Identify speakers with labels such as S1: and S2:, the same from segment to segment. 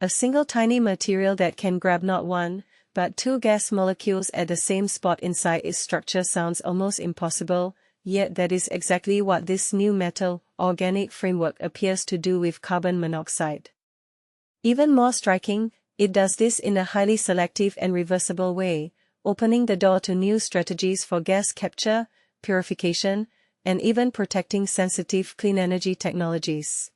S1: A single tiny material that can grab not one, but two gas molecules at the same spot inside its structure sounds almost impossible, yet that is exactly what this new metal, organic framework appears to do with carbon monoxide. Even more striking, it does this in a highly selective and reversible way, opening the door to new strategies for gas capture, purification, and even protecting sensitive clean energy technologies.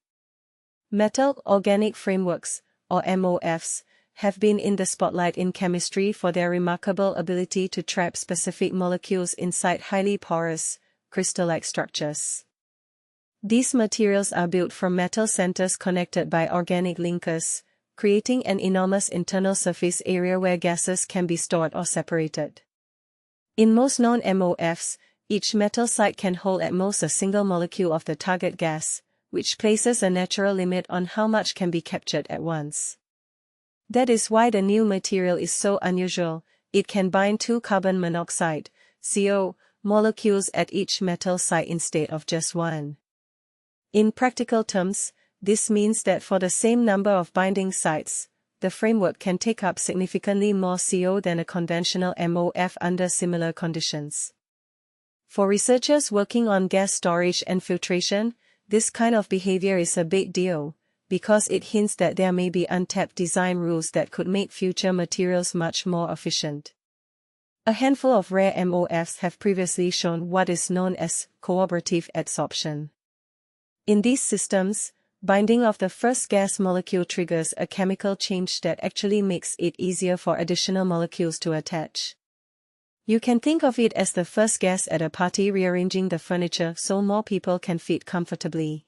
S1: Metal organic frameworks, or MOFs, have been in the spotlight in chemistry for their remarkable ability to trap specific molecules inside highly porous, crystal-like structures. These materials are built from metal centers connected by organic linkers, creating an enormous internal surface area where gases can be stored or separated. In most known MOFs, each metal site can hold at most a single molecule of the target gas, which places a natural limit on how much can be captured at once. That is why the new material is so unusual. It can bind two carbon monoxide, CO, molecules at each metal site instead of just one. In practical terms, this means that for the same number of binding sites, the framework can take up significantly more CO than a conventional MOF under similar conditions. For researchers working on gas storage and filtration, this kind of behavior is a big deal, because it hints that there may be untapped design rules that could make future materials much more efficient. A handful of rare MOFs have previously shown what is known as cooperative adsorption. In these systems, binding of the first gas molecule triggers a chemical change that actually makes it easier for additional molecules to attach. You can think of it as the first gas at a party rearranging the furniture so more people can fit comfortably.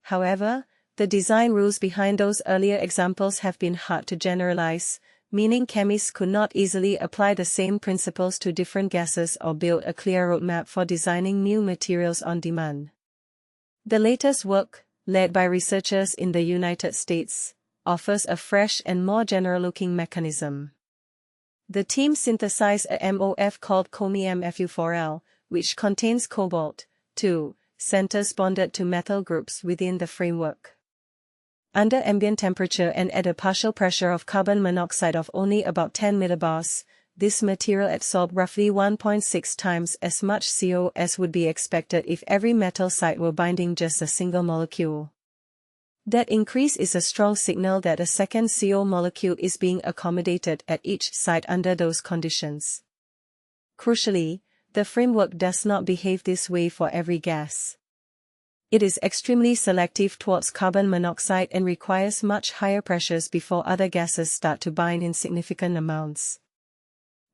S1: However, the design rules behind those earlier examples have been hard to generalize, meaning chemists could not easily apply the same principles to different gases or build a clear roadmap for designing new materials on demand. The latest work, led by researchers in the United States, offers a fresh and more general-looking mechanism. The team synthesized a MOF called COMI-MFU4L, which contains cobalt-2 centers bonded to methyl groups within the framework. Under ambient temperature and at a partial pressure of carbon monoxide of only about 10 millibars, this material adsorbs roughly 1.6 times as much CO as would be expected if every metal site were binding just a single molecule. That increase is a strong signal that a second CO molecule is being accommodated at each site under those conditions. Crucially, the framework does not behave this way for every gas. It is extremely selective towards carbon monoxide and requires much higher pressures before other gases start to bind in significant amounts.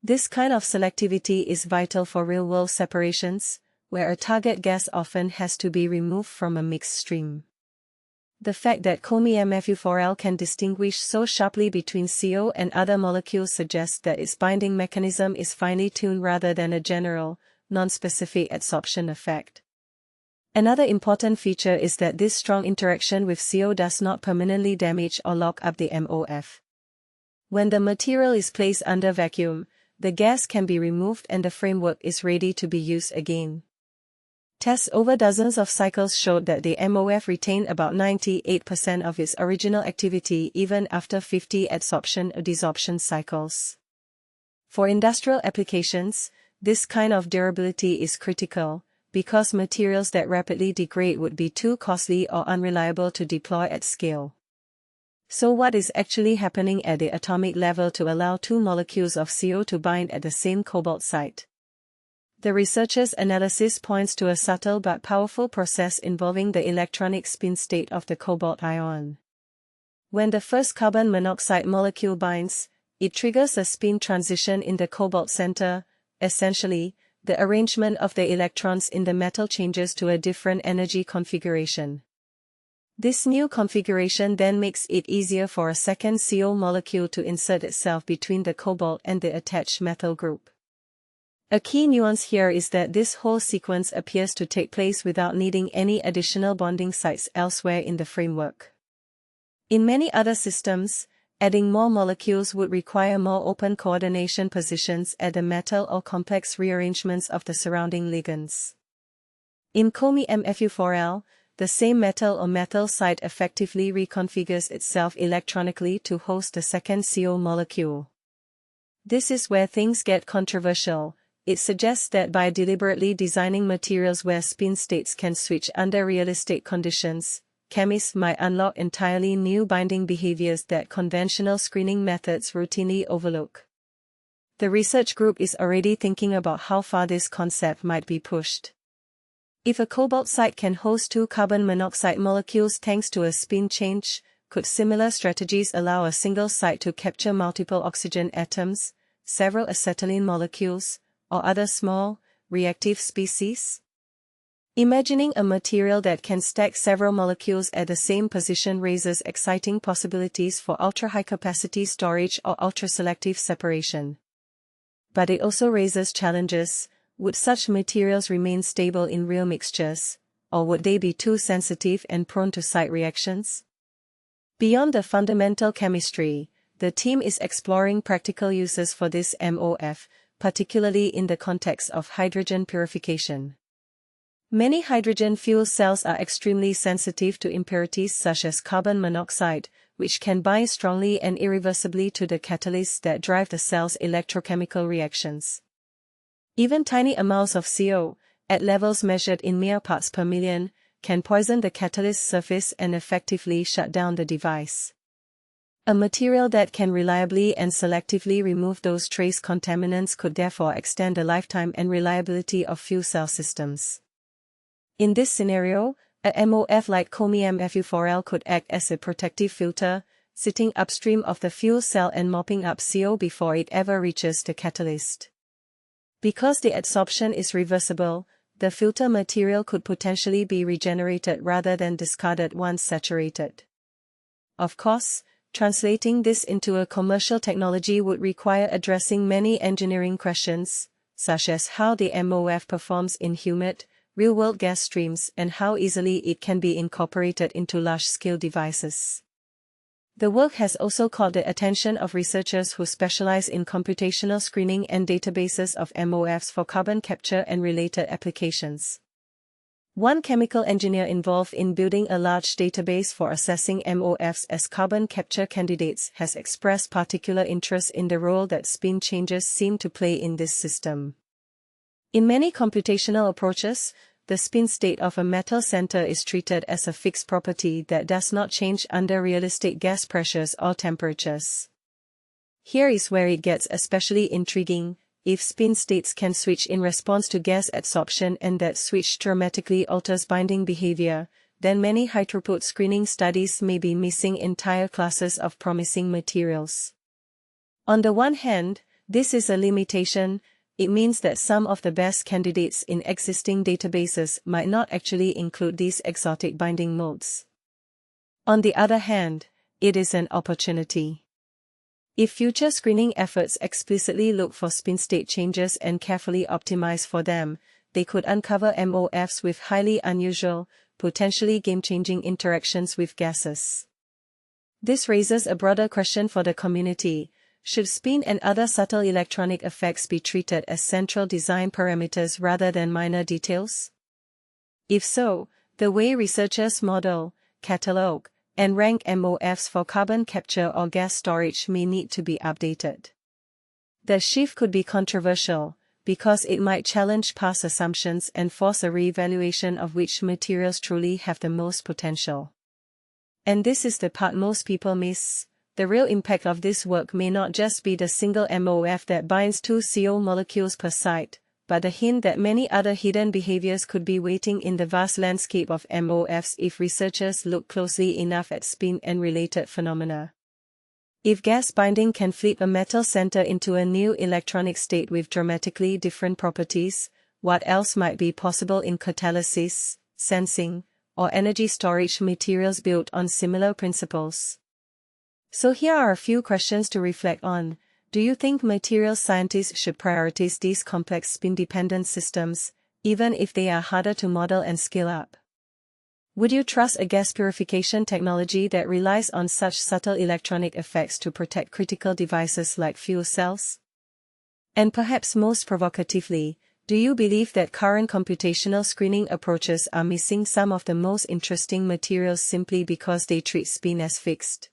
S1: This kind of selectivity is vital for real-world separations, where a target gas often has to be removed from a mixed stream. The fact that COMI-MFU4L can distinguish so sharply between CO and other molecules suggests that its binding mechanism is finely tuned rather than a general, non-specific adsorption effect. Another important feature is that this strong interaction with CO does not permanently damage or lock up the MOF. When the material is placed under vacuum, the gas can be removed and the framework is ready to be used again. Tests over dozens of cycles showed that the MOF retained about 98% of its original activity even after 50 adsorption or desorption cycles. For industrial applications, this kind of durability is critical, because materials that rapidly degrade would be too costly or unreliable to deploy at scale. So what is actually happening at the atomic level to allow two molecules of CO to bind at the same cobalt site? The researchers' analysis points to a subtle but powerful process involving the electronic spin state of the cobalt ion. When the first carbon monoxide molecule binds, it triggers a spin transition in the cobalt center. Essentially, the arrangement of the electrons in the metal changes to a different energy configuration. This new configuration then makes it easier for a second CO molecule to insert itself between the cobalt and the attached methyl group. A key nuance here is that this whole sequence appears to take place without needing any additional bonding sites elsewhere in the framework. In many other systems, adding more molecules would require more open coordination positions at the metal or complex rearrangements of the surrounding ligands. In COMI-MFU4L, the same metal or methyl site effectively reconfigures itself electronically to host a second CO molecule. This is where things get controversial. It suggests that by deliberately designing materials where spin states can switch under realistic conditions, chemists might unlock entirely new binding behaviors that conventional screening methods routinely overlook. The research group is already thinking about how far this concept might be pushed. If a cobalt site can host two carbon monoxide molecules thanks to a spin change, could similar strategies allow a single site to capture multiple oxygen atoms, several acetylene molecules, or other small, reactive species? Imagining a material that can stack several molecules at the same position raises exciting possibilities for ultra-high-capacity storage or ultra-selective separation. But it also raises challenges. Would such materials remain stable in real mixtures, or would they be too sensitive and prone to site reactions? Beyond the fundamental chemistry, the team is exploring practical uses for this MOF, particularly in the context of hydrogen purification. Many hydrogen fuel cells are extremely sensitive to impurities such as carbon monoxide, which can bind strongly and irreversibly to the catalysts that drive the cell's electrochemical reactions. Even tiny amounts of CO, at levels measured in mere parts per million, can poison the catalyst surface and effectively shut down the device. A material that can reliably and selectively remove those trace contaminants could therefore extend the lifetime and reliability of fuel cell systems. In this scenario, a MOF like chromium Fu4L could act as a protective filter, sitting upstream of the fuel cell and mopping up CO before it ever reaches the catalyst. Because the adsorption is reversible, the filter material could potentially be regenerated rather than discarded once saturated. Of course, translating this into a commercial technology would require addressing many engineering questions, such as how the MOF performs in humid, real-world gas streams and how easily it can be incorporated into large-scale devices. The work has also caught the attention of researchers who specialize in computational screening and databases of MOFs for carbon capture and related applications. One chemical engineer involved in building a large database for assessing MOFs as carbon capture candidates has expressed particular interest in the role that spin changes seem to play in this system. In many computational approaches, the spin state of a metal center is treated as a fixed property that does not change under realistic gas pressures or temperatures. Here is where it gets especially intriguing. If spin states can switch in response to gas adsorption and that switch dramatically alters binding behavior, then many high-throughput screening studies may be missing entire classes of promising materials. On the one hand, this is a limitation. It means that some of the best candidates in existing databases might not actually include these exotic binding modes. On the other hand, it is an opportunity. If future screening efforts explicitly look for spin state changes and carefully optimize for them, they could uncover MOFs with highly unusual, potentially game-changing interactions with gases. This raises a broader question for the community. Should spin and other subtle electronic effects be treated as central design parameters rather than minor details? If so, the way researchers model, catalog, and rank MOFs for carbon capture or gas storage may need to be updated. The shift could be controversial, because it might challenge past assumptions and force a re-evaluation of which materials truly have the most potential. And this is the part most people miss. The real impact of this work may not just be the single MOF that binds 2 CO molecules per site, but the hint that many other hidden behaviors could be waiting in the vast landscape of MOFs if researchers look closely enough at spin and related phenomena. If gas binding can flip a metal center into a new electronic state with dramatically different properties, what else might be possible in catalysis, sensing, or energy storage materials built on similar principles? So here are a few questions to reflect on. Do you think materials scientists should prioritize these complex spin-dependent systems, even if they are harder to model and scale up? Would you trust a gas purification technology that relies on such subtle electronic effects to protect critical devices like fuel cells? And perhaps most provocatively, Do you believe that current computational screening approaches are missing some of the most interesting materials simply because they treat spin as fixed?